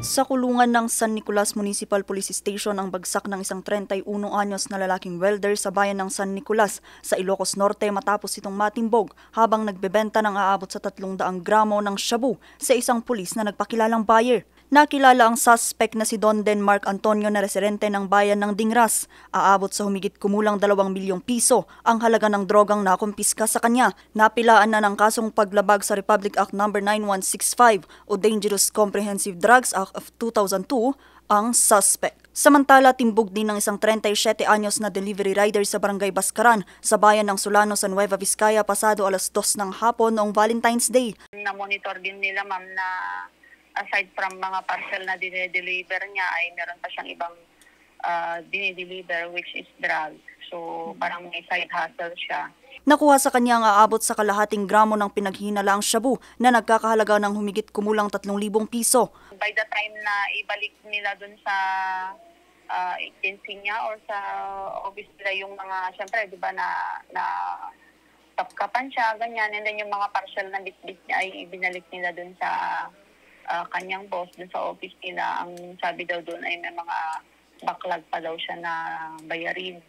Sa kulungan ng San Nicolas Municipal Police Station ang bagsak ng isang 31 anyos na lalaking welder sa bayan ng San Nicolas sa Ilocos Norte matapos itong matimbog habang nagbebenta ng aabot sa 300 gramo ng shabu sa isang pulis na nagpakilalang buyer. Nakilala ang suspect na si Don Denmark Antonio na residente ng bayan ng Dingras. Aabot sa humigit kumulang 2 milyong piso ang halaga ng drogang nakumpiska sa kanya. Napilaan na ng kasong paglabag sa Republic Act No. 9165 o Dangerous Comprehensive Drugs Act of 2002 ang suspect. Samantala, timbog din ng isang 37 anyos na delivery rider sa Barangay Baskaran sa bayan ng Solano sa Nueva Vizcaya pasado alas 2 ng hapon noong Valentine's Day. Na-monitor din nila, ma'am, na aside from mga parcel na dinideliver niya ay meron pa siyang ibang dinideliver which is drug. So parang may side hustle siya. Nakuha sa kanya ang aabot sa kalahating gramo ng pinaghinalaang shabu na nagkakahalaga ng humigit kumulang 3,000 piso. By the time na ibalik nila dun sa agency niya or sa office nila yung mga, syempre, di ba, na tapkapan siya, ganyan. And then yung mga parcel na bit-bit niya ay ibinalik nila dun sa kanyang boss, dun sa office nila. Ang sabi daw dun ay may mga backlog pa daw siya na bayarin.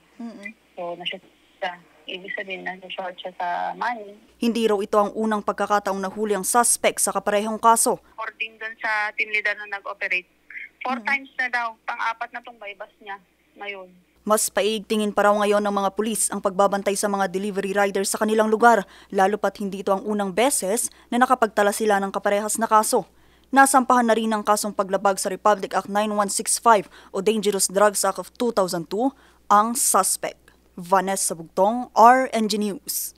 So, na-short siya. Ibig sabihin, na-short siya sa money. Hindi raw ito ang unang pagkakataong nahuli ang suspect sa kaparehong kaso. According dun sa team leader na nag-operate, 4 times na daw, pang-apat na tong bypass niya ngayon. Mas paigtingin pa raw ngayon ng mga pulis ang pagbabantay sa mga delivery riders sa kanilang lugar, lalo pat hindi ito ang unang beses na nakapagtala sila ng kaparehas na kaso. Nasampahan na rin ang kasong paglabag sa Republic Act 9165 o Dangerous Drugs Act of 2002 ang suspect. Vanessa Bugtong, RNG News.